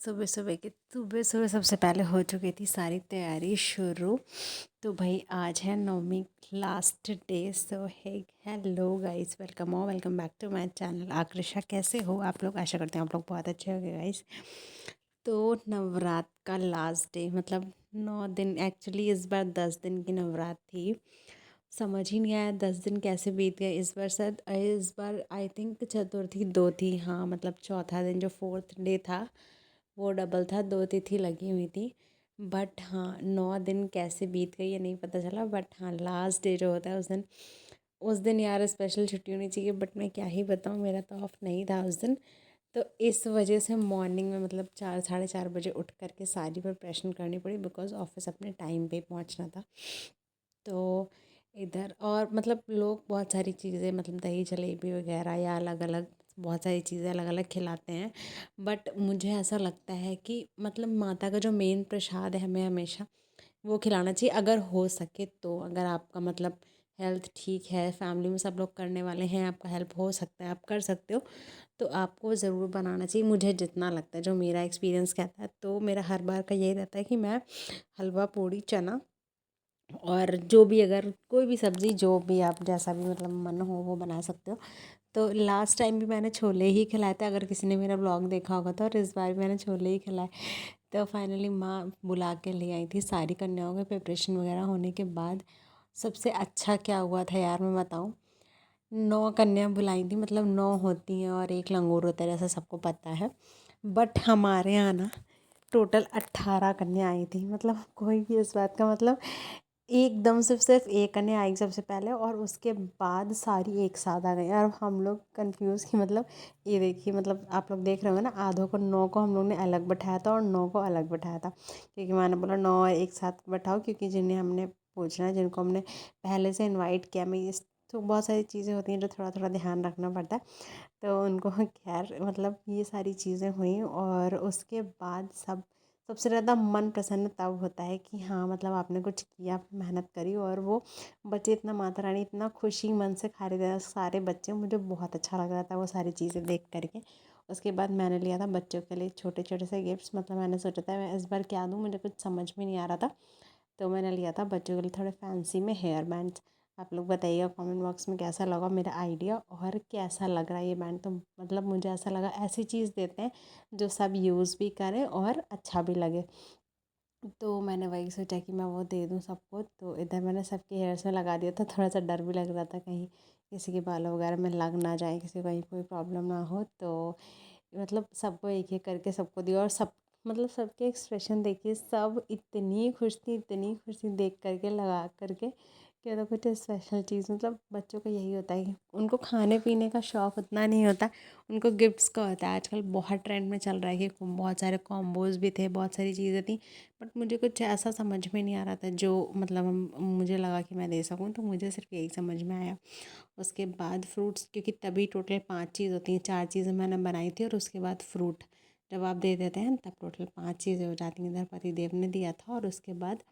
सुबह सुबह सबसे पहले हो चुकी थी सारी तैयारी शुरू। तो भाई आज है नवमी लास्ट डे। सो है hello guys, welcome back to my channel. Aakrisha, कैसे हो आप लोग? आशा करते हैं आप लोग बहुत अच्छे होंगे गाइस। तो नवरात्र का लास्ट डे, मतलब 9 दिन, एक्चुअली इस बार 10 दिन की नवरात्र थी। समझ ही नहीं आया 10 दिन कैसे बीत गए। इस बार आई थिंक चतुर्थी 2 थी, हाँ, मतलब चौथा दिन जो फोर्थ डे था वो डबल था, 2 तिथि लगी हुई थी। बट हाँ, 9 दिन कैसे बीत गई ये नहीं पता चला। बट हाँ, लास्ट डे जो होता है उस दिन यार स्पेशल छुट्टी होनी चाहिए, बट मैं क्या ही बताऊँ, मेरा तो ऑफ नहीं था उस दिन। तो इस वजह से मॉर्निंग में मतलब 4 साढ़े 4 बजे उठ करके सारी प्रिपरेशन करनी पड़ी, बिकॉज ऑफिस अपने टाइम पे पहुंचना था। तो इधर और मतलब लोग बहुत सारी चीज़ें, मतलब दही जलेबी वगैरह या अलग अलग बहुत सारी चीज़ें अलग अलग खिलाते हैं। बट मुझे ऐसा लगता है कि मतलब माता का जो मेन प्रसाद है हमें हमेशा वो खिलाना चाहिए, अगर हो सके तो। अगर आपका मतलब हेल्थ ठीक है, फैमिली में सब लोग करने वाले हैं, आपका हेल्प हो सकता है, आप कर सकते हो, तो आपको ज़रूर बनाना चाहिए। मुझे जितना लगता है, जो मेरा एक्सपीरियंस कहता है, तो मेरा हर बार का यही रहता है कि मैं हलवा पूड़ी चना और जो भी, अगर कोई भी सब्ज़ी, जो भी आप जैसा भी मतलब मन हो वो बना सकते हो। तो लास्ट टाइम भी मैंने छोले ही खिलाए थे, अगर किसी ने मेरा ब्लॉग देखा होगा तो। और इस बार भी मैंने छोले ही खिलाए। तो फाइनली माँ बुला के ले आई थी सारी कन्याओं के प्रिपरेशन वगैरह होने के बाद। सबसे अच्छा क्या हुआ था यार, मैं बताऊँ, 9 कन्या बुलाई थी, मतलब 9 होती हैं और एक लंगूर होता है, जैसा सबको पता है। बट हमारे यहाँ ना टोटल 18 कन्या आई थी। मतलब कोई भी इस बात का मतलब एकदम से सिर्फ एक कन्या आई सबसे पहले, और उसके बाद सारी एक साथ आ गई। और हम लोग कंफ्यूज कि मतलब ये देखिए, मतलब आप लोग देख रहे हो ना, आधों को 9 को हम लोग ने अलग बैठाया था और 9 को अलग बैठाया था, क्योंकि मैंने बोला 9 एक साथ बैठाओ, क्योंकि जिन्हें हमने पूछना है, जिनको हमने पहले से इनवाइट किया, मैं ये तो बहुत सारी चीज़ें होती हैं जो थोड़ा थोड़ा ध्यान रखना पड़ता है। तो उनको खैर मतलब ये सारी चीज़ें हुई, और उसके बाद सबसे ज़्यादा मन प्रसन्न तब होता है कि हाँ, मतलब आपने कुछ किया, मेहनत करी, और वो बच्चे इतना, माता रानी इतना खुशी मन से खा रहे थे सारे बच्चे। मुझे बहुत अच्छा लग रहा था वो सारी चीज़ें देख करके। उसके बाद मैंने लिया था बच्चों के लिए छोटे छोटे से गिफ्ट्स। मतलब मैंने सोचा था मैं इस बार क्या दूँ, मुझे कुछ समझ में नहीं आ रहा था। तो मैंने लिया था बच्चों के लिए थोड़े फैंसी में हेयर बैंड्स। आप लोग बताइएगा कमेंट बॉक्स में कैसा लगा मेरा आइडिया, और कैसा लग रहा है ये बैंड। तो मतलब मुझे ऐसा लगा ऐसी चीज़ देते हैं जो सब यूज़ भी करें और अच्छा भी लगे। तो मैंने वही सोचा कि मैं वो दे दूँ सबको। तो इधर मैंने सबके हेयर्स में लगा दिया था। थोड़ा सा डर भी लग रहा था कहीं किसी के बालों वगैरह में लग ना जाए, किसी को कहीं कोई प्रॉब्लम ना हो। तो मतलब सबको एक एक करके सबको दिया, और सब मतलब सबके एक्सप्रेशन देखिए, सब इतनी खुश थी देख करके, लगा करके कि तो कुछ स्पेशल चीज़। मतलब बच्चों का यही होता है कि उनको खाने पीने का शौक़ उतना नहीं होता, उनको गिफ्ट्स का होता है। आजकल बहुत ट्रेंड में चल रहा है कि बहुत सारे कॉम्बोज भी थे, बहुत सारी चीज़ें थी। बट मुझे कुछ ऐसा समझ में नहीं आ रहा था जो मतलब मुझे लगा कि मैं दे सकूँ। तो मुझे सिर्फ यही समझ में आया। उसके बाद फ्रूट्स, क्योंकि तभी टोटल 5 चीज़ होती हैं, 4 चीज़ें मैंने बनाई थी और उसके बाद फ्रूट जब आप दे देते हैं तब टोटल 5 चीज़ें हो जाती हैं। इधर पति देव ने दिया था और उसके बाद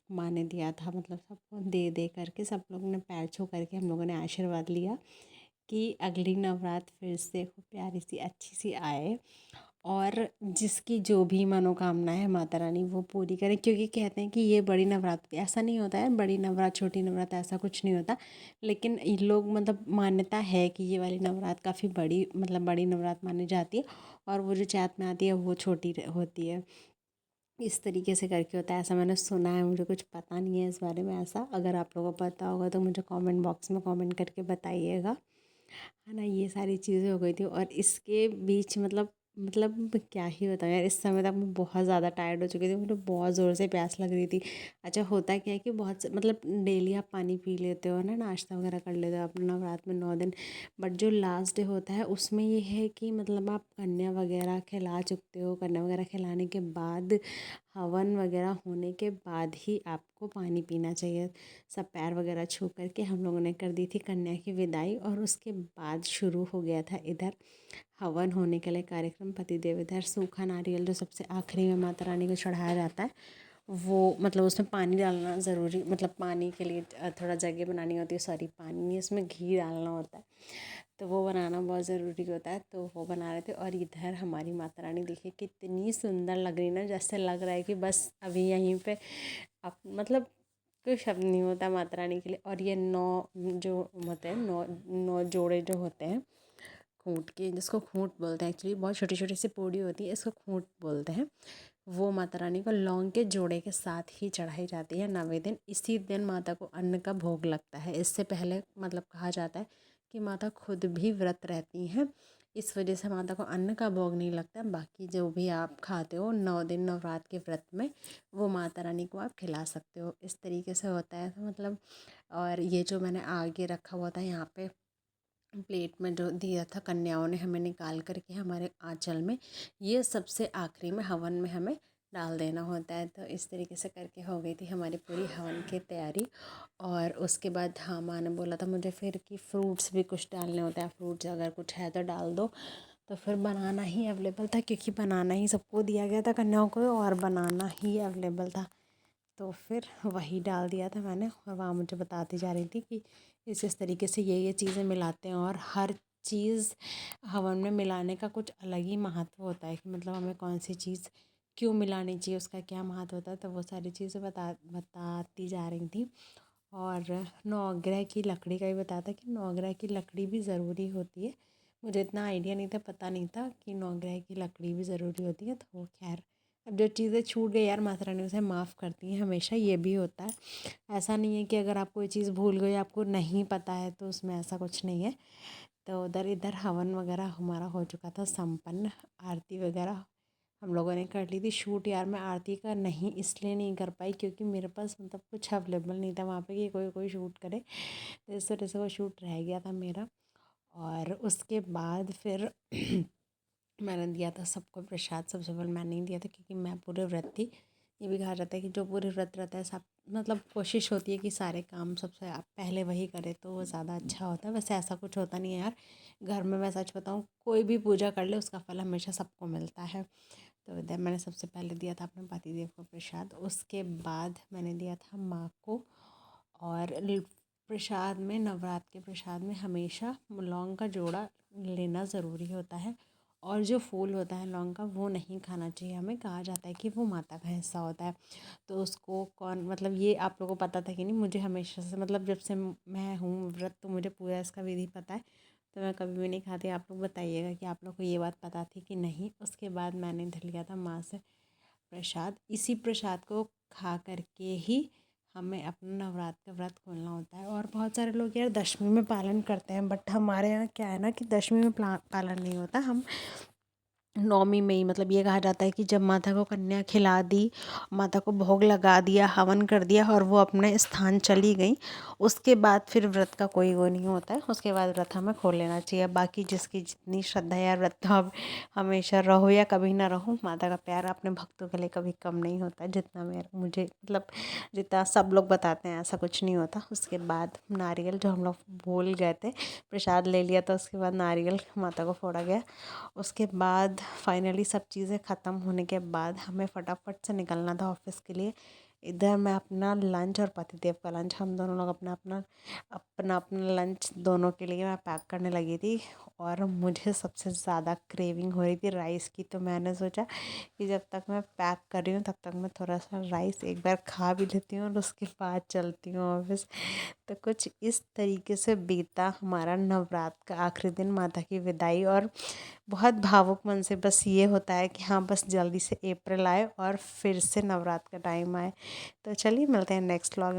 माँ ने दिया था। मतलब सबको दे दे करके सब लोगों ने पैर छू करके हम लोगों ने आशीर्वाद लिया कि अगली नवरात्र फिर से खूब प्यारी सी अच्छी सी आए, और जिसकी जो भी मनोकामना है माता रानी वो पूरी करें। क्योंकि कहते हैं कि ये बड़ी नवरात्र, ऐसा नहीं होता है बड़ी नवरात्र छोटी नवरात्र, ऐसा कुछ नहीं होता। लेकिन ये लोग मतलब मान्यता है कि ये वाली नवरात्र काफ़ी बड़ी, मतलब बड़ी नवरात्र मानी जाती है, और वो जो चैत में आती है वो छोटी होती है। इस तरीके से करके होता है, ऐसा मैंने सुना है। मुझे कुछ पता नहीं है इस बारे में। ऐसा अगर आप लोगों को पता होगा तो मुझे कमेंट बॉक्स में कमेंट करके बताइएगा, है ना। ये सारी चीज़ें हो गई थी, और इसके बीच मतलब क्या ही बताऊँ यार, इस समय तक मैं बहुत ज़्यादा टायर्ड हो चुकी थी, मुझे बहुत ज़ोर से प्यास लग रही थी। अच्छा, होता क्या है कि मतलब डेली आप पानी पी लेते हो ना, नाश्ता वगैरह कर लेते हो अपने नवरात्र में 9 दिन। बट जो लास्ट डे होता है उसमें ये है कि मतलब आप कन्या वगैरह खिला चुकते हो, कन्या वगैरह खिलाने के बाद, हवन वगैरह होने के बाद ही आपको पानी पीना चाहिए। सब पैर वगैरह छू करके हम लोगों ने कर दी थी कन्या की विदाई, और उसके बाद शुरू हो गया था इधर हवन होने के लिए कार्यक्रम। पतिदेव इधर सूखा नारियल जो सबसे आखिरी में माता रानी को चढ़ाया जाता है वो मतलब उसमें पानी डालना ज़रूरी, मतलब पानी के लिए थोड़ा जगह बनानी होती है, सॉरी पानी नहीं, उसमें घी डालना होता है, तो वो बनाना बहुत ज़रूरी होता है। तो वो बना रहे थे। और इधर हमारी माता रानी देखिए कितनी सुंदर लग रही ना, जैसे लग रहा है कि बस अभी यहीं पे आप मतलब कोई शब्द नहीं होता माता रानी के लिए। और ये 9 जो होते हैं, 9 जोड़े जो होते हैं खूंट के, जिसको खूंट बोलते हैं एक्चुअली, बहुत छोटी छोटी सी पूड़ी होती है, इसको खूंट बोलते हैं। वो माता रानी को लौंग के जोड़े के साथ ही चढ़ाई जाती है 9वें दिन। इसी दिन माता को अन्न का भोग लगता है। इससे पहले मतलब कहा जाता है कि माता खुद भी व्रत रहती हैं, इस वजह से माता को अन्न का भोग नहीं लगता। बाकी जो भी आप खाते हो 9 दिन नवरात्र के व्रत में, वो माता रानी को आप खिला सकते हो। इस तरीके से होता है तो मतलब। और ये जो मैंने आगे रखा हुआ था यहाँ पे प्लेट में जो दिया था कन्याओं ने हमें निकाल करके हमारे आंचल में, ये सबसे आखिरी में हवन में हमें डाल देना होता है। तो इस तरीके से करके हो गई थी हमारी पूरी हवन की तैयारी। और उसके बाद हाँ, माँ ने बोला था मुझे फिर कि फ्रूट्स भी कुछ डालने होते हैं, फ्रूट्स अगर कुछ है तो डाल दो। तो फिर बनाना ही अवेलेबल था, क्योंकि बनाना ही सबको दिया गया था कन्याओं को, और बनाना ही अवेलेबल था, तो फिर वही डाल दिया था मैंने। और वहाँ मुझे बताती जा रही थी कि इस तरीके से ये चीज़ें मिलाते हैं। और हर चीज़ हवन में मिलाने का कुछ अलग ही महत्व होता है, कि मतलब हमें कौन सी चीज़ क्यों मिलानी चाहिए, उसका क्या महत्व होता है, तो वो सारी चीज़ें बताती जा रही थी। और नवग्रह की लकड़ी का भी बताया था कि नवग्रह की लकड़ी भी ज़रूरी होती है। मुझे इतना आइडिया नहीं था, पता नहीं था कि नवग्रह की लकड़ी भी ज़रूरी होती है। तो वो खैर, अब जो चीज़ें छूट गई यार, माता रानी उसे माफ़ करती हैं हमेशा, ये भी होता है। ऐसा नहीं है कि अगर आप कोई चीज़ भूल गए, आपको नहीं पता है, तो उसमें ऐसा कुछ नहीं है। तो उधर इधर हवन वगैरह हमारा हो चुका था संपन्न। आरती वगैरह हम लोगों ने कर ली थी। शूट यार मैं आरती का नहीं इसलिए नहीं कर पाई, क्योंकि मेरे पास मतलब कुछ अवेलेबल नहीं था वहाँ पे कि कोई कोई शूट करे, तो इस वजह से वो शूट रह गया था मेरा। और उसके बाद फिर मैंने दिया था सबको प्रसाद। सबसे पहले मैंने ही दिया था, क्योंकि मैं पूरे व्रत थी। ये भी कहा जाता है कि जो पूरे व्रत रहता है, सब मतलब कोशिश होती है कि सारे काम सबसे आप पहले वही करे, तो वो ज़्यादा अच्छा होता है। वैसे ऐसा कुछ होता नहीं है यार, घर में मैं सच बताऊँ, कोई भी पूजा कर ले उसका फल हमेशा सबको मिलता है। तो इधर मैंने सबसे पहले दिया था अपने पतिदेव को प्रसाद। उसके बाद मैंने दिया था माँ को। और प्रसाद में, नवरात्र के प्रसाद में हमेशा लौंग का जोड़ा लेना ज़रूरी होता है। और जो फूल होता है लौंग का, वो नहीं खाना चाहिए हमें। कहा जाता है कि वो माता का हिस्सा होता है। तो उसको कौन, मतलब ये आप लोगों को पता था कि नहीं, मुझे हमेशा से मतलब जब से मैं हूँ व्रत, तो मुझे पूरा इसका विधि पता है। तो मैं कभी भी नहीं खाती। आप लोग बताइएगा कि आप लोग को ये बात पता थी कि नहीं। उसके बाद मैंने इधर लिया था माँ से प्रसाद। इसी प्रसाद को खा करके ही हमें अपना नवरात्र का व्रत खोलना होता है। और बहुत सारे लोग यार दशमी में पालन करते हैं, बट हमारे यहाँ क्या है ना, कि दशमी में पालन नहीं होता। हम नौमी में ही, मतलब ये कहा जाता है कि जब माता को कन्या खिला दी, माता को भोग लगा दिया, हवन कर दिया, और वो अपने स्थान चली गई, उसके बाद फिर व्रत का कोई वो नहीं होता है। उसके बाद व्रत हमें खोल लेना चाहिए। बाकी जिसकी जितनी श्रद्धा है यार, व्रत तो अब हमेशा रहो या कभी ना रहो, माता का प्यार अपने भक्तों के लिए कभी कम नहीं होता। जितना मुझे मतलब जितना सब लोग बताते हैं, ऐसा कुछ नहीं होता। उसके बाद नारियल, जो हम लोग भूल गए थे, प्रसाद ले लिया था, उसके बाद नारियल माता को फोड़ा गया। उसके बाद फाइनली सब चीज़ें ख़त्म होने के बाद हमें फटाफट से निकलना था ऑफिस के लिए। इधर मैं अपना लंच और पतिदेव का लंच, हम दोनों लोग अपना अपना अपना अपना लंच दोनों के लिए मैं पैक करने लगी थी। और मुझे सबसे ज़्यादा क्रेविंग हो रही थी राइस की। तो मैंने सोचा कि जब तक मैं पैक कर रही हूँ, तब तक मैं थोड़ा सा राइस एक बार खा भी लेती हूँ, और उसके बाद चलती हूँ ऑफिस। तो कुछ इस तरीके से बीता हमारा नवरात्र का आखिरी दिन, माता की विदाई। और बहुत भावुक मन से बस ये होता है कि हाँ, बस जल्दी से अप्रैल आए और फिर से नवरात्र का टाइम आए। तो चलिए मिलते हैं नेक्स्ट व्लॉग।